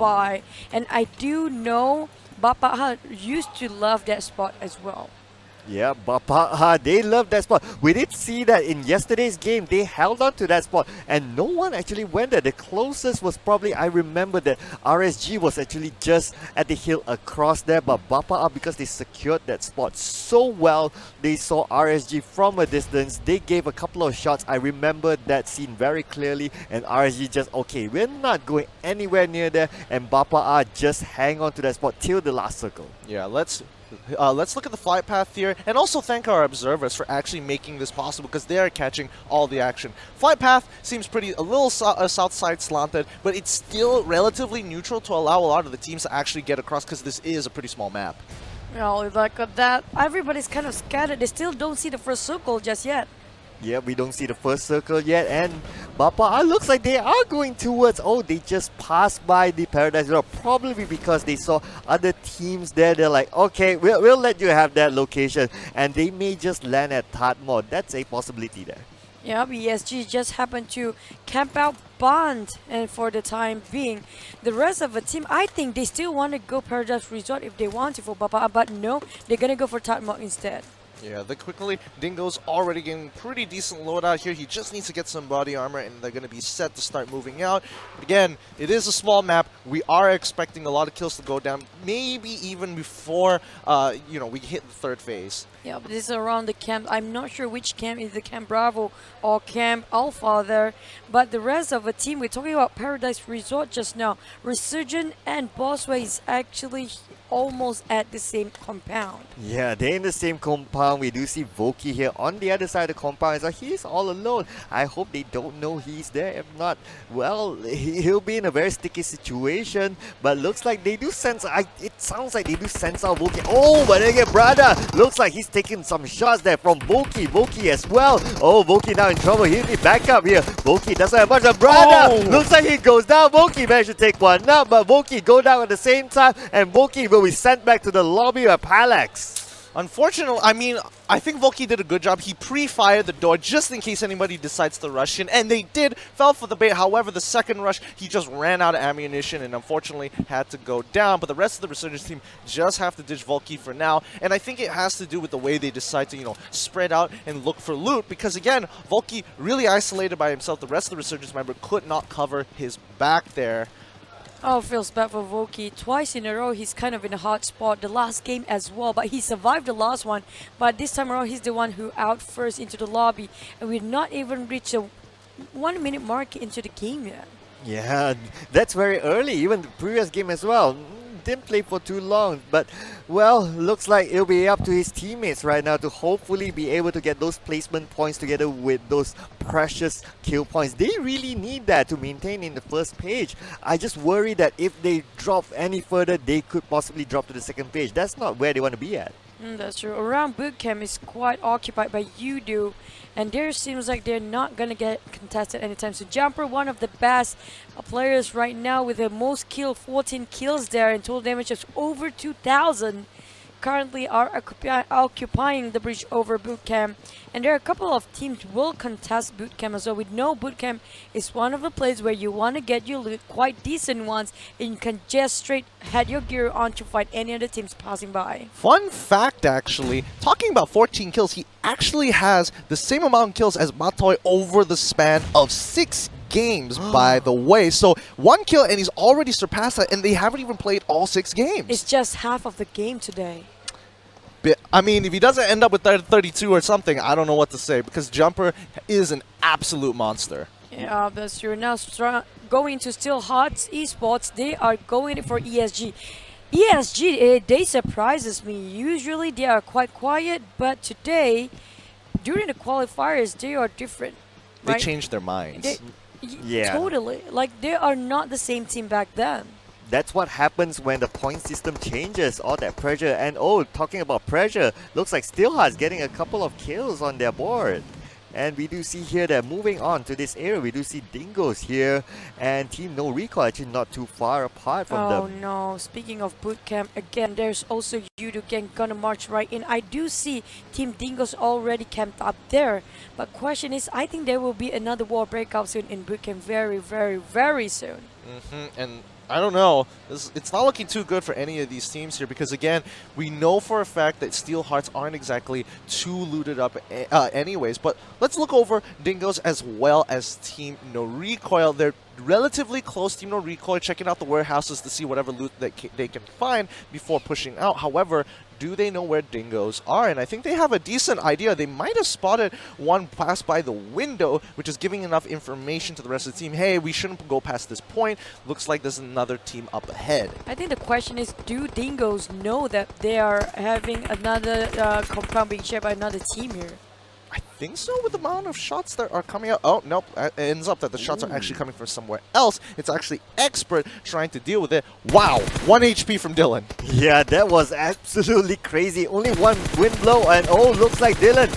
by. And I do know Bapak used to love that spot as well. Yeah, Bapak, they love that spot. We did see that in yesterday's game. They held on to that spot and no one actually went there. The closest was probably, I remember that RSG was actually just at the hill across there. But Bapak, because they secured that spot so well, they saw RSG from a distance. They gave a couple of shots. I remember that scene very clearly. And RSG just, okay, we're not going anywhere near there. And Bapak just hang on to that spot till the last circle. Yeah, let's look at the flight path here and also thank our observers for actually making this possible because they are catching all the action. Flight path seems a little south side slanted, but it's still relatively neutral to allow a lot of the teams to actually get across because this is a pretty small map. You know, like that, everybody's kind of scattered. They still don't see the first circle just yet. Yeah, we don't see the first circle yet, and Bapak looks like they are going towards, oh, they just passed by the Paradise Road, probably because they saw other teams there. They're like, okay, we'll let you have that location, and they may just land at Tatmod. That's a possibility there. Yeah, ESG just happened to camp out Bond, and for the time being, the rest of the team, I think they still want to go Paradise Resort if they want to for Bapak, but no, they're gonna go for Tatmod instead. Yeah, quickly, Dingoz already getting pretty decent loadout here. He just needs to get some body armor and they're going to be set to start moving out. But again, it is a small map. We are expecting a lot of kills to go down, maybe even before, we hit the third phase. Yeah, but this is around the camp. I'm not sure which camp is the Camp Bravo or Camp Alpha there. But the rest of the team, we're talking about Paradise Resort just now. Resurgence and Bossway is actually almost at the same compound. Yeah, they're in the same compound. We do see Voki here on the other side of the compound. So he's all alone. I hope they don't know he's there. If not, well, he'll be in a very sticky situation. But looks like they do sense. It sounds like they do sense out Voki. Oh, but again, brother, looks like he's taking some shots there from Voki. Voki as well. Oh, Voki now in trouble. He'll be back up here. Voki doesn't have much. Brother, looks like he goes down. Voki managed to take one up, but Voki go down at the same time, and Voki will be sent back to the lobby of Palax. Unfortunately, I think Voki did a good job. He pre-fired the door just in case anybody decides to rush in, and they did. Fell for the bait. However, the second rush, he just ran out of ammunition and unfortunately had to go down. But the rest of the Resurgence team just have to ditch Voki for now, and I think it has to do with the way they decide to, spread out and look for loot. Because again, Voki really isolated by himself. The rest of the Resurgence member could not cover his back there. Oh, feels bad for Voki. Twice in a row, he's kind of in a hot spot. The last game as well, but he survived the last one. But this time around, he's the one who out first into the lobby. And we've not even reached a 1 minute mark into the game yet. Yeah, that's very early. Even the previous game as well. Didn't play for too long, but well, looks like it'll be up to his teammates right now to hopefully be able to get those placement points together with those precious kill points. They really need that to maintain in the first page. I just worry that if they drop any further, they could possibly drop to the second page. That's not where they want to be at. That's true. Around bootcamp is quite occupied by Yoodo, and there seems like they're not gonna get contested anytime soon. Jumper, one of the best players right now with the most kill, 14 kills there, and total damage of over 2,000. Currently are occupying the bridge over bootcamp, and there are a couple of teams will contest bootcamp as well. We know bootcamp is one of the places where you want to get your loot, quite decent ones, and you can just straight head your gear on to fight any other teams passing by. Fun fact, actually, talking about 14 kills, he actually has the same amount of kills as Matoy over the span of 6 games, by the way. So 1 kill and he's already surpassed that, and they haven't even played all 6 games. It's just half of the game today. But, if he doesn't end up with 32 or something, I don't know what to say, because Jumper is an absolute monster. Yeah, that's true. Now going to Still Hot Esports, they are going for ESG. ESG, they surprises me. Usually they are quite quiet, but today, during the qualifiers, they are different. They right? changed their minds. Yeah. Totally. Like, they are not the same team back then. That's what happens when the point system changes, all that pressure. And oh, talking about pressure, looks like Steelheart's getting a couple of kills on their board. And we do see here that moving on to this area, we do see Dingoz here and Team NoRecoil actually not too far apart from them. Oh no, speaking of bootcamp, again, there's also Yoodo gang gonna march right in. I do see Team Dingoz already camped up there. But question is, I think there will be another war breakout soon in bootcamp very, very, very soon. And I don't know. It's not looking too good for any of these teams here because, again, we know for a fact that Steel Hearts aren't exactly too looted up anyways. But let's look over Dingoz as well as Team NoRecoil. They're relatively close. Team NoRecoil checking out the warehouses to see whatever loot that they can find before pushing out. However, do they know where Dingoz are? And I think they have a decent idea. They might have spotted one pass by the window, which is giving enough information to the rest of the team. Hey, we shouldn't go past this point. Looks like there's another team up ahead. I think the question is, do Dingoz know that they are having another compound being shared by another team here? I think so, with the amount of shots that are coming out. Oh, nope. It ends up that the shots are actually coming from somewhere else. It's actually XPERT trying to deal with it. Wow, 1 HP from Dylan. Yeah, that was absolutely crazy. Only one wind blow, and oh, looks like Dylan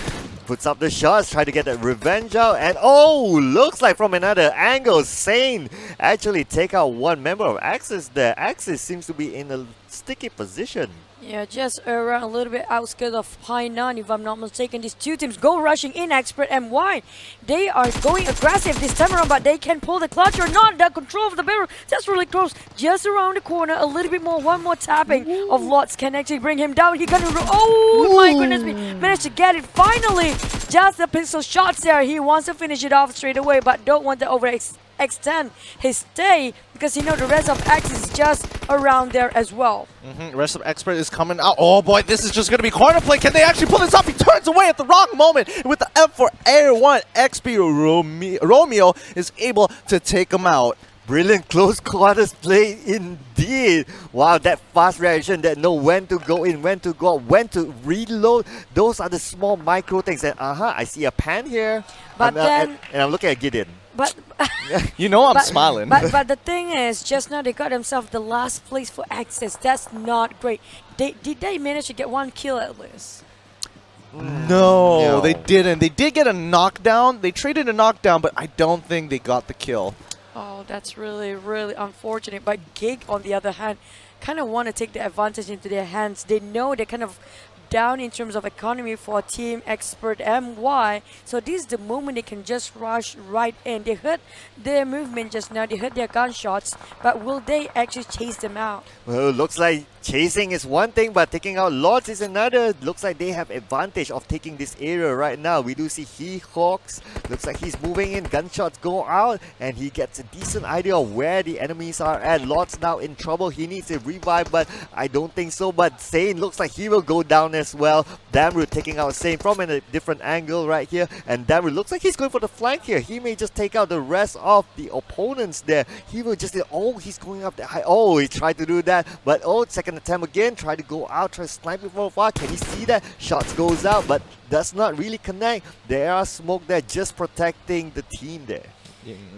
puts up the shots, try to get that revenge out, and oh, looks like from another angle, Sane actually take out one member of Axis there. Axis seems to be in a sticky position. Yeah, just around a little bit outskirts of Hainan, if I'm not mistaken. These two teams go rushing in, XPERT and Y. They are going aggressive this time around, but they can pull the clutch or not. The control of the barrel, that's really close. Just around the corner, a little bit more. One more tapping of Lots can actually bring him down. He gonna, oh my goodness me, managed to get it finally. Just the pistol shots there. He wants to finish it off straight away, but don't want to extend his stay because you know the rest of X is just around there as well. The rest of XPERT is coming out. Oh boy, this is just going to be corner play. Can they actually pull this off? He turns away at the wrong moment. With the F4 A1, XP Romeo is able to take him out. Brilliant close quarters play indeed. Wow, that fast reaction, that know when to go in, when to go out, when to reload. Those are the small micro things. And I see a pan here. But then, and I'm looking at Gideon. But you know I'm smiling. But the thing is, just now they got themselves the last place for access. That's not great. Did they manage to get one kill at least? No, they didn't. They did get a knockdown. They traded a knockdown, but I don't think they got the kill. Oh, that's really, really unfortunate. But Geek, on the other hand, kind of want to take the advantage into their hands. They know they're kind of down in terms of economy for Team XPERT MY. So this is the moment they can just rush right in. They heard their movement just now. They heard their gunshots. But will they actually chase them out? Well, looks like chasing is one thing, but taking out Lords is another. Looks like they have advantage of taking this area right now. We do see He-Hawks. Looks like he's moving in. Gunshots go out, and he gets a decent idea of where the enemies are at. Lords now in trouble. He needs a revive, but I don't think so. But Sane looks like he will go down as well. Damru taking out Sane from a different angle right here. And Damru looks like he's going for the flank here. He may just take out the rest of the opponents there. He will just, oh, he's going up the high. Oh, he tried to do that. But oh, second attempt again. Try to go out, try to snipe it from afar. Can he see that? Shots goes out, but does not really connect. There are smoke there just protecting the team there.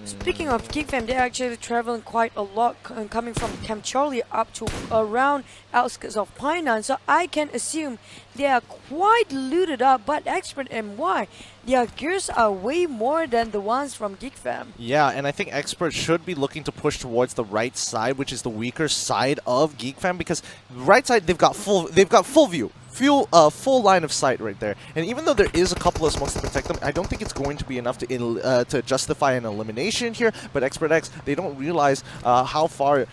Speaking of Geek fam, they're actually traveling quite a lot, coming from Camp Charlie up to around outskirts of Painan. So I can assume they are quite looted up, but XPERT MY, their gears are way more than the ones from Geek fam. Yeah, and I think XPERT should be looking to push towards the right side, which is the weaker side of Geek fam, because right side they've got full view. Full line of sight right there, and even though there is a couple of smokes to protect them, I don't think it's going to be enough to justify an elimination here. But XPERT X, they don't realize how far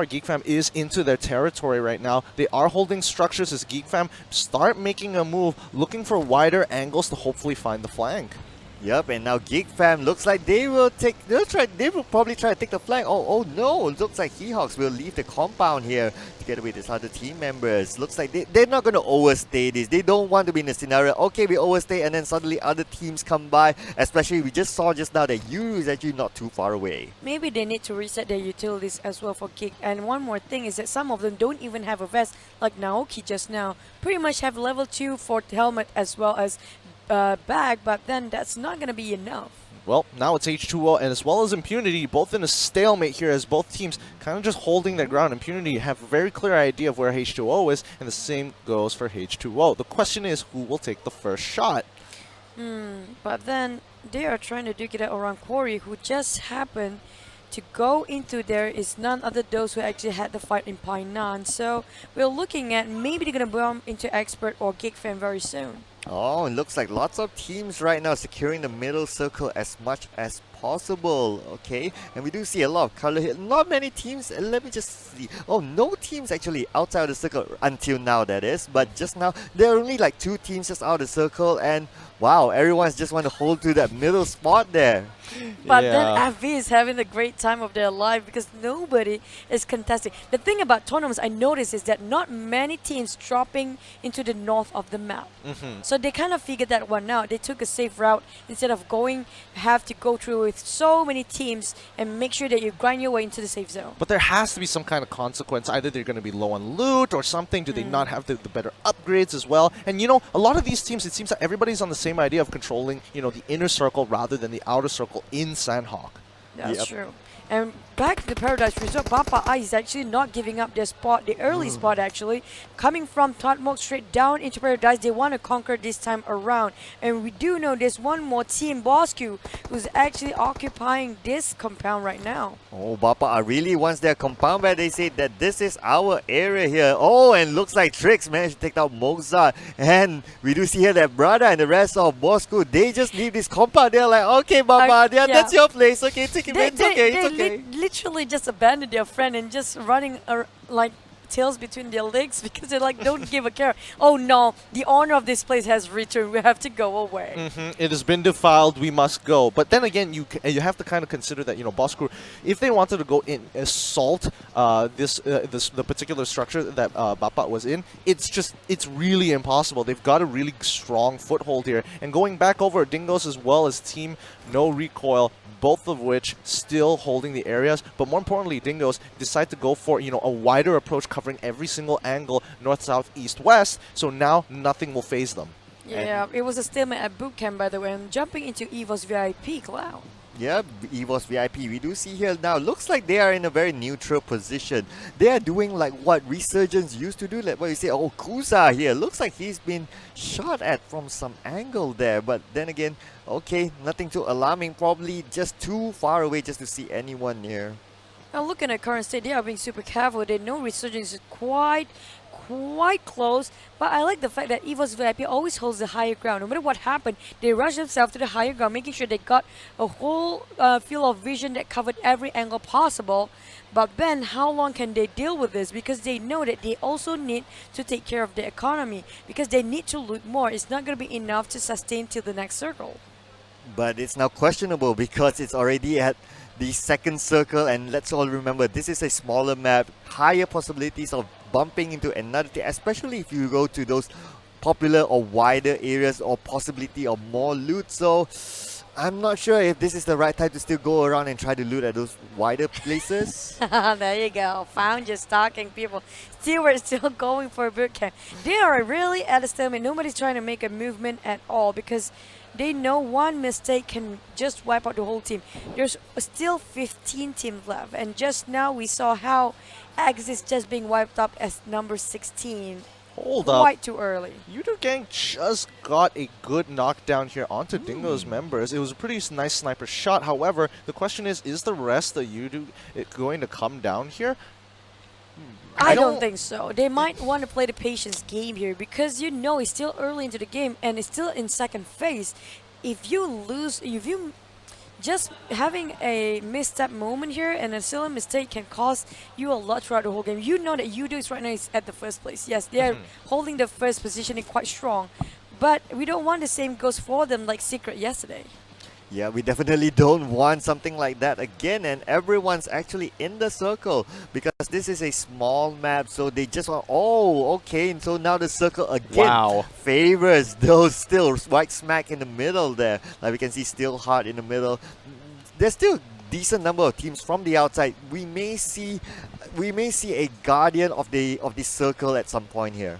Geek fam is into their territory right now. They are holding structures as Geek fam start making a move, looking for wider angles to hopefully find the flank. Yep, and now Geek fam looks like they will probably try to take the flank. Oh no, it looks like He-Hawks will leave the compound here together with his other team members. Looks like they're not going to overstay this. They don't want to be in a scenario, okay, we overstay and then suddenly other teams come by. Especially we just saw just now that Yoodo is actually not too far away. Maybe they need to reset their utilities as well for Geek. And one more thing is that some of them don't even have a vest, like Naoki just now. Pretty much have level 2 for helmet as well as bag, but then that's not going to be enough. Well, now it's H2O and as well as Impunity, both in a stalemate here as both teams kind of just holding their ground. Impunity have a very clear idea of where H2O is, and the same goes for H2O. The question is, who will take the first shot? But then they are trying to duke it out around Quarry, who just happened to go into there is none other those who actually had the fight in Painan. So we're looking at maybe they're going to bump into XPERT or Geek fam very soon. Oh, it looks like lots of teams right now securing the middle circle as much as possible. Okay, and we do see a lot of color here. Not many teams. Let me just see. Oh, no teams actually outside of the circle until now, that is. But just now, there are only like 2 teams just out of the circle, and wow, everyone's just want to hold to that middle spot there. But Yeah. then FV is having the great time of their life because nobody is contesting. The thing about tournaments I noticed is that not many teams dropping into the north of the map. So they kind of figured that one out. They took a safe route instead of have to go through with so many teams and make sure that you grind your way into the safe zone. But there has to be some kind of consequence. Either they're going to be low on loot or something. Do they not have the better upgrades as well? And you know, a lot of these teams, it seems that everybody's on the same idea of controlling, you know, the inner circle rather than the outer circle in Sandhawk. That's Yep. true. And back to the Paradise Resort, Bapak is actually not giving up their spot, the early spot actually. Coming from Totmok straight down into Paradise, they want to conquer this time around. And we do know there's one more team, Bosskurr, who's actually occupying this compound right now. Oh, Bapak really wants their compound where they say that this is our area here. Oh, and looks like Trix managed to take out Mozart. And we do see here that Brother and the rest of Bosskurr, they just leave this compound. They're like, okay, Bapak, yeah, yeah. that's your place. Okay, take it, it's okay, it's okay. Literally just abandoned their friend and just running like tails between their legs because they're like, don't give a care. Oh no, the owner of this place has returned. We have to go away. It has been defiled. We must go. But then again, you have to kind of consider that, you know, Bosskurr, if they wanted to go in assault the particular structure that Bapak was in, it's really impossible. They've got a really strong foothold here. And going back over Dingoz as well as Team NoRecoil, both of which still holding the areas, but more importantly, Dingoz decide to go for, you know, a wider approach covering every single angle, north, south, east, west. So now nothing will phase them. Yeah, it was a stalemate at boot camp, by the way. And jumping into EVOS VIP, wow. Yeah, EVOS VIP. We do see here now. Looks like they are in a very neutral position. They are doing like what Resurgence used to do. Like what you say, oh, Kusa here. Looks like he's been shot at from some angle there. But then again, okay, nothing too alarming. Probably just too far away just to see anyone near. Now looking at current state, they are being super careful. They know Resurgence is quite close, but I like the fact that EVOS VIP always holds the higher ground. No matter what happened, they rush themselves to the higher ground, making sure they got a whole field of vision that covered every angle possible. But then, how long can they deal with this? Because they know that they also need to take care of the economy, because they need to loot more. It's not going to be enough to sustain till the next circle. But it's now questionable because it's already at the second circle, and let's all remember this is a smaller map, higher possibilities of bumping into another team, especially if you go to those popular or wider areas or possibility of more loot. So I'm not sure if this is the right time to still go around and try to loot at those wider places. There you go. Found you stalking people. We're still going for boot camp. They are really at a stalemate. Nobody's trying to make a movement at all because they know one mistake can just wipe out the whole team. There's still 15 teams left, and just now we saw how X is just being wiped up as number 16. Hold up. Quite too early. Yoodo Gang just got a good knockdown here onto Dingo's members. It was a pretty nice sniper shot. However, the question is the rest of Yoodo going to come down here? I don't think so. They might want to play the patience game here because you know it's still early into the game and it's still in second phase. If you lose, if you just having a misstep moment here and a silly mistake can cost you a lot throughout the whole game. You know that Yoodo is right now is at the first place. Yes, they're holding the first position quite strong, but we don't want the same goes for them like Secret yesterday. Yeah, we definitely don't want something like that again, and everyone's actually in the circle because this is a small map, so they just want, oh, okay, and so now the circle again favors those still right smack in the middle there. Like we can see Steelheart in the middle. There's still decent number of teams from the outside. We may see a guardian of the circle at some point here.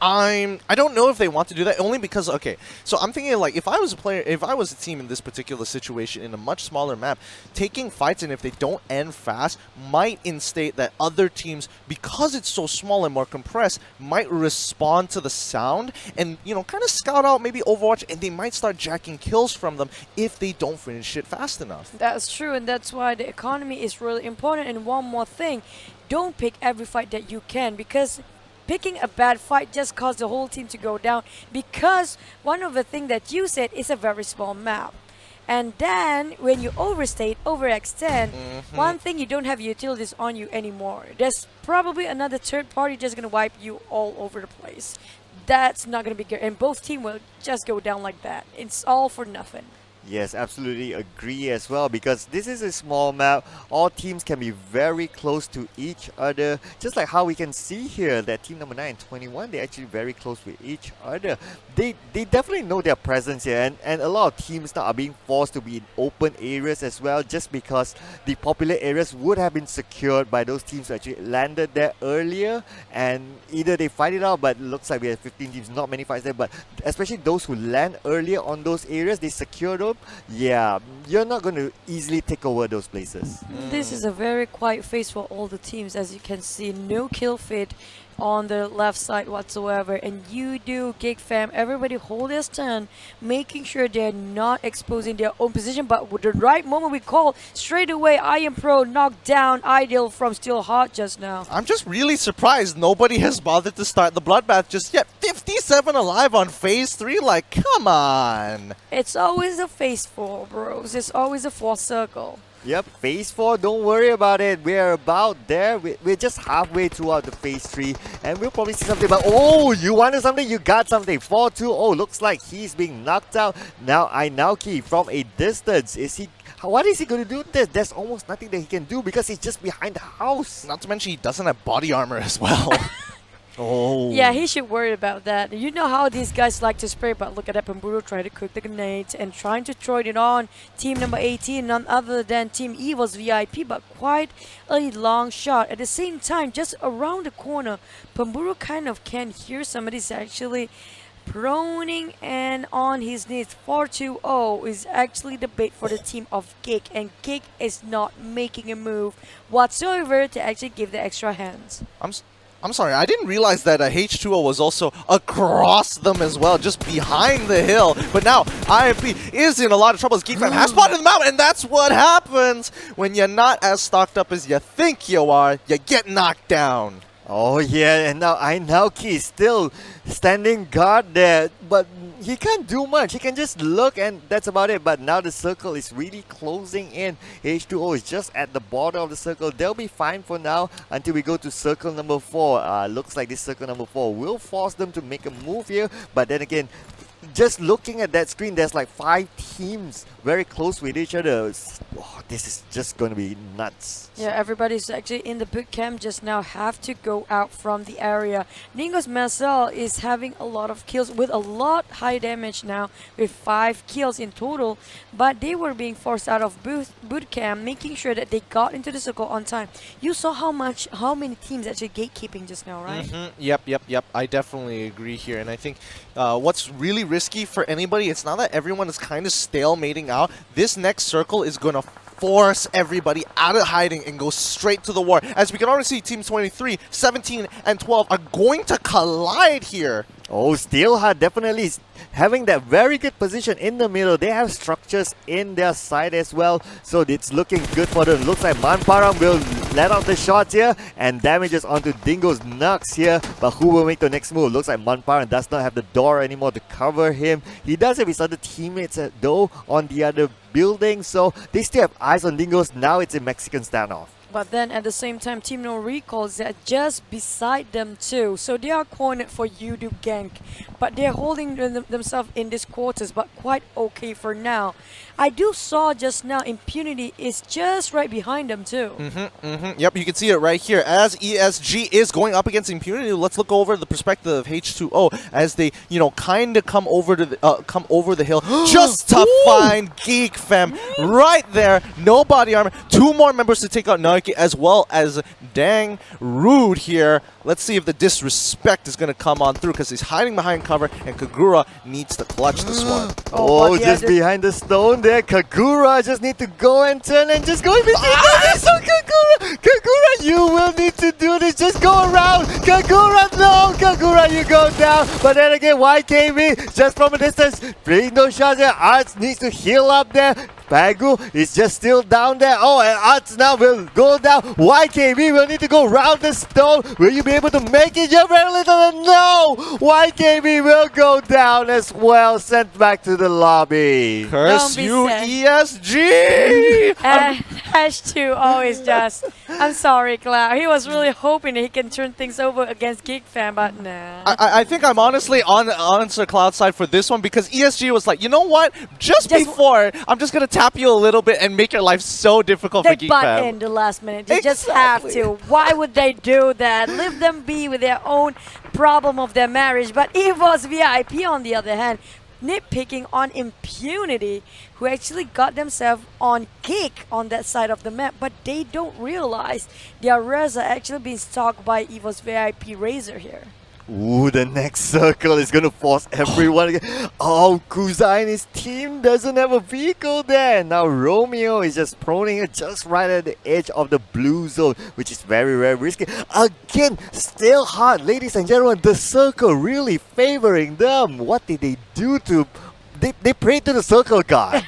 I don't know if they want to do that, only because, okay, so I'm thinking like if I was a player, if I was a team in this particular situation in a much smaller map, taking fights and if they don't end fast might instate that other teams, because it's so small and more compressed, might respond to the sound and, you know, kind of scout out maybe Overwatch, and they might start jacking kills from them if they don't finish it fast enough. That's true, and that's why the economy is really important. And one more thing, don't pick every fight that you can, because picking a bad fight just caused the whole team to go down, because one of the things that you said is a very small map. And then when you overextend, one thing, you don't have utilities on you anymore. There's probably another third party just gonna wipe you all over the place. That's not gonna be good, and both teams will just go down like that. It's all for nothing. Yes, absolutely agree as well, because this is a small map. All teams can be very close to each other, just like how we can see here that team number 9 and 21, they're actually very close with each other. They definitely know their presence here, and a lot of teams now are being forced to be in open areas as well, just because the popular areas would have been secured by those teams who actually landed there earlier, and either they fight it out, but it looks like we have 15 teams, not many fights there, but especially those who land earlier on those areas, they secure them. Yeah, you're not going to easily take over those places. This is a very quiet phase for all the teams. As you can see, no kill feed on the left side whatsoever, and Yoodo, Geek fam, everybody hold their stand, making sure they're not exposing their own position. But with the right moment we call, straight away I Am Pro knocked down Ideal from Still Hot just now. I'm just really surprised nobody has bothered to start the bloodbath just yet. 57 alive on phase 3, like, come on. It's always a phase 4, bros. It's always a 4 circle. Yep, phase 4, don't worry about it. We're about there. We're just halfway throughout the phase 3, and we'll probably see something. But oh, you wanted something, you got something. 4-2. Oh, looks like he's being knocked out. Now Inauki from a distance. What is he going to do with this? There's almost nothing that he can do because he's just behind the house. Not to mention he doesn't have body armor as well. Oh. Yeah, he should worry about that. You know how these guys like to spray, but look at that Pamburu trying to cook the grenades and trying to throw it on team number 18, none other than team EVOS VIP, but quite a long shot. At the same time, just around the corner, Pamburu kind of can hear somebody's actually proning and on his knees. 4-2-0 is actually the bait for the team of Geek, and Geek is not making a move whatsoever to actually give the extra hands. I'm sorry, I didn't realize that H2O was also across them as well, just behind the hill. But now IMP is in a lot of trouble as Geekman has spotted them out, and that's what happens when you're not as stocked up as you think you are. You get knocked down. Oh yeah, and now Inauki is still standing guard there, but he can't do much. He can just look, and that's about it. But now the circle is really closing in. H2O is just at the border of the circle. They'll be fine for now until we go to circle number 4. Looks like this circle number 4 will force them to make a move here, but then again, just looking at that screen, there's like 5 teams very close with each other. Oh, this is just going to be nuts. Yeah, everybody's actually in the boot camp just now, have to go out from the area. Dingoz Marcel is having a lot of kills with a lot high damage now, with 5 kills in total, but they were being forced out of boot camp, making sure that they got into the circle on time. You saw how many teams actually gatekeeping just now, right? Yep. I definitely agree here, and I think what's really risky for anybody, it's not that everyone is kind of stalemating out. This next circle is going to force everybody out of hiding and go straight to the war. As we can already see, teams 23, 17, and 12 are going to collide here. Oh, Steelheart definitely having that very good position in the middle. They have structures in their side as well, so it's looking good for them. Looks like Manparam will let out the shots here and damages onto Dingo's Nux here, but who will make the next move? Looks like Manparam does not have the door anymore to cover him. He does have his other teammates though on the other building, so they still have eyes on Dingo's. Now it's a Mexican standoff. But then at the same time, Team NoRecoil is just beside them too. So they are cornered for Yoodo gank. But they're holding themselves in these quarters, but quite okay for now. I do saw just now Impunity is just right behind them too. Yep, you can see it right here. As ESG is going up against Impunity, let's look over the perspective of H2O as they, kind of come over the hill just to find Geek fam right there. No body armor. 2 more members to take out Nike as well as Dang Rude here. Let's see if the disrespect is going to come on through because he's hiding behind cover and Kagura needs to clutch this one. Oh, just behind the stone there. Kagura just need to go and turn and just go in between. So Kagura, you will need to do this. Just go around. Kagura, no. Kagura, you go down. But then again, YKB just from a distance, bring those shots there. Arts needs to heal up there. Bagu is just still down there. Oh, and Arts now will go down. YKB will need to go round the stone. Will you be able to make it? You're very little. No! YKB will go down as well. Sent back to the lobby. Curse Don't be you, sad. ESG! Hash 2 always just. I'm sorry, Cloud. He was really hoping that he can turn things over against Geek fan, but nah. I think I'm honestly on Sir Cloud's side for this one because ESG was like, you know what? Just before, I'm just going to tap you a little bit and make your life so difficult They for Geek butt fam. in the last minute. They just have to. Why would they do that? Leave them be with their own problem of their marriage. But EVOS VIP, on the other hand, nitpicking on Impunity, who actually got themselves on Geek on that side of the map, but they don't realize their res are actually being stalked by EVOS VIP Razor here. Ooh, the next circle is going to force everyone again. Oh, Kuzai and his team doesn't have a vehicle there. Now Romeo is just proning it just right at the edge of the blue zone, which is very, very risky. Again, still hard. Ladies and gentlemen, the circle really favoring them. What did they do to... They prayed to the circle god.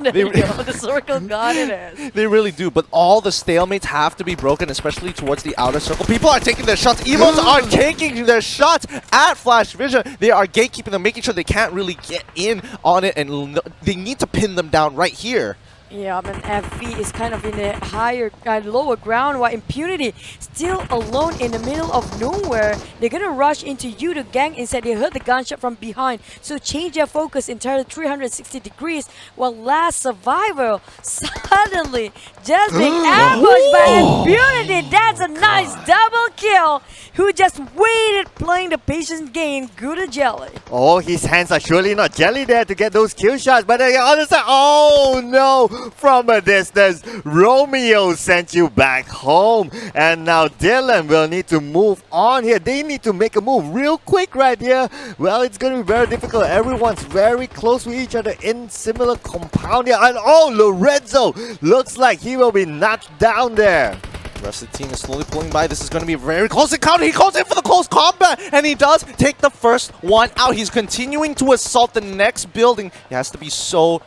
There you go, the circle god it is. They really do, but all the stalemates have to be broken, especially towards the outer circle. People are taking their shots. EVOS are taking their shots at Flash Vision. They are gatekeeping them, making sure they can't really get in on it, and they need to pin them down right here. Yeah, and FV is kind of in the lower ground, while Impunity still alone in the middle of nowhere. They're gonna rush into Yoodo GANK. Instead, they heard the gunshot from behind, so change their focus entirely 360 degrees. While Last Survivor suddenly just being ambushed by Impunity. That's a nice double kill. Who just waited, playing the patient game. Good jelly. Oh, his hands are surely not jelly there to get those kill shots. But on the other side, oh no! From a distance, Romeo sent you back home. And now Dylan will need to move on here. They need to make a move real quick right here. Well, it's going to be very difficult. Everyone's very close with each other in similar compound here. And oh, Lorenzo looks like he will be knocked down there. The rest of the team is slowly pulling by. This is going to be a very close encounter. He goes in for the close combat, and he does take the first one out. He's continuing to assault the next building. He has to be so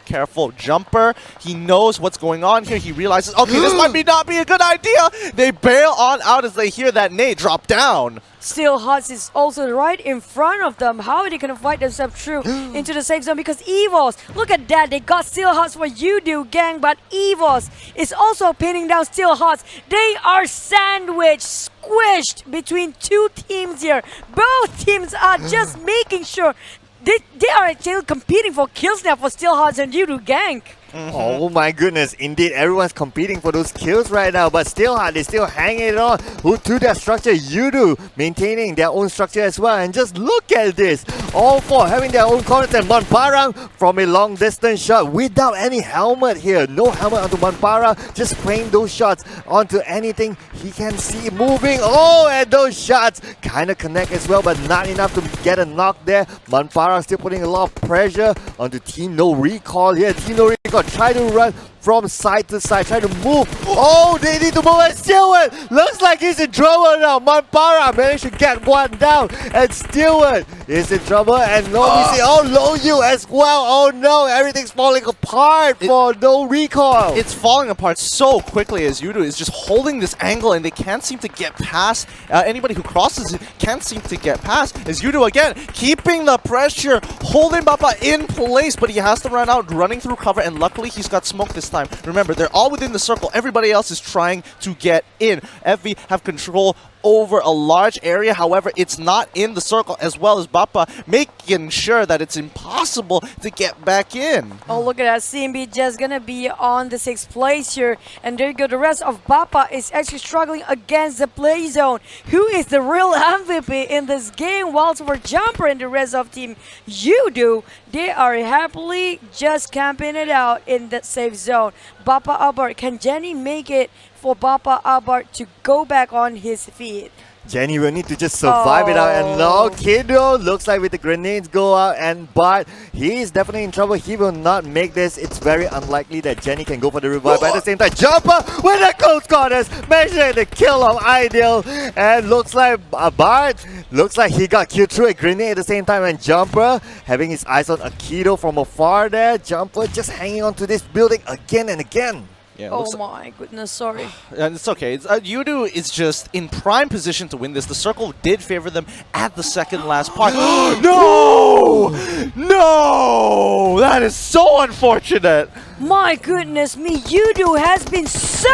careful. Jumper, he knows what's going on here. He realizes, okay, this might not be a good idea. They bail on out as they hear that nade drop down. Still Hearts is also right in front of them. How are they going to fight themselves through into the safe zone? Because EVOS, look at that. They got Still Hearts for Yoodo GANK, but EVOS is also pinning down Still Hearts. They are sandwiched, squished between two teams here. Both teams are just making sure they are actually competing for kills now for Still Hearts and Yoodo GANK. Oh my goodness, indeed, everyone's competing for those kills right now, but still hard, they still hanging it on to their structure. Yoodo maintaining their own structure as well, and just look at this, all four having their own corners, and Manparang from a long distance shot without any helmet here. No helmet onto Manparang, just spraying those shots onto anything he can see moving. Oh, and those shots kind of connect as well, but not enough to get a knock there. Manparang still putting a lot of pressure onto Team NoRecoil here. Team NoRecoil try to run from side to side, try to move. Oh, they need to move, and Stewart looks like he's in trouble now. Manpara managed to get one down, and Stewart is in trouble, and Novi Low you as well. Oh no, everything's falling apart for NoRecoil. It's falling apart so quickly as Yoodo is just holding this angle, and they can't seem to get past. Anybody who crosses it can't seem to get past. As Yoodo again keeping the pressure, holding Bapak in place, but he has to run out, running through cover, and luckily he's got smoke this time. Remember, they're all within the circle. Everybody else is trying to get in. FV have control over a large area, however, it's not in the circle, as well as Bappa making sure that it's impossible to get back in. Oh, look at that. CMB just gonna be on the 6th place here. And there you go. The rest of Bappa is actually struggling against the play zone. Who is the real MVP in this game? Whilst for Jumper and the rest of team Yoodo, they are happily just camping it out in that safe zone. Bappa Albert, can Jenny make it for Bappa Albert to go back on his feet? Jenny will need to just survive it out, and now Kiddo looks like with the grenades go out, and but he is definitely in trouble. He will not make this. It's very unlikely that Jenny can go for the revive. But at the same time, Jumper with a close quarters, managing the kill of Ideal, and looks like Bart looks like he got killed through a grenade at the same time, and Jumper having his eyes on Akido from afar there. Jumper just hanging on to this building again and again. Yeah, Oh my goodness, sorry. and it's okay. Yoodo is just in prime position to win this. The circle did favor them at the second last part. No! No! That is so unfortunate. My goodness me, Yoodo has been so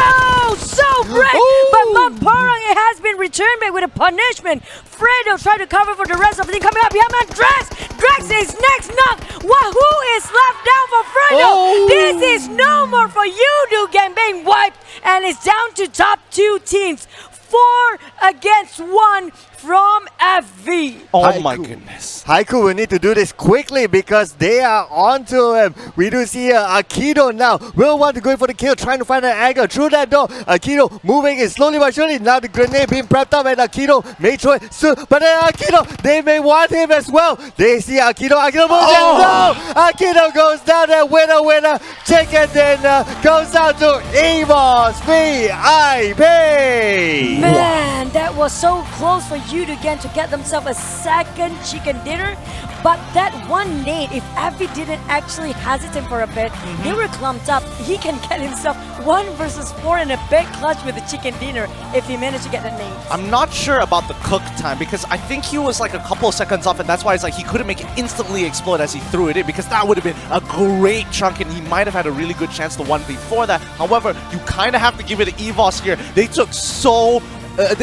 great, but Mamparang has been returned back with a punishment. Fredo tried to cover for the rest of the team coming up behind man. Drax is next knock. Wahoo is left down for Fredo. This is no more for Yoodo. Game being wiped, and it's down to top 2 teams. 4 against 1 from FV. Oh my goodness. Haiku will need to do this quickly because they are onto him. We do see Akido now will want to go for the kill, trying to find an angle through that door. Akido moving in slowly but surely. Now the grenade being prepped up, and Akido may try soon, but then Akido, they may want him as well. They see Akido moves down. Akido goes down, and winner. Chicken dinner goes out to EVOS VIP. Man, that was so close for Yoodo again to get themselves a second chicken dinner. But that one nade, if Abby didn't actually hesitate for a bit, they were clumped up. He can get himself 1 versus 4 in a big clutch with the chicken dinner if he managed to get the nade. I'm not sure about the cook time because I think he was like a couple of seconds off, and that's why it's like he couldn't make it instantly explode as he threw it in, because that would have been a great chunk and he might have had a really good chance to one before that. However, you kind of have to give it to EVOS here. They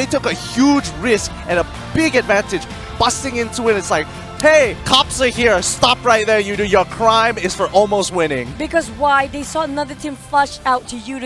took a huge risk and a big advantage busting into it. It's like, hey, cops are here. Stop right there, Yoodo. Your crime is for almost winning. Because why? They saw another team flush out to Yoodo.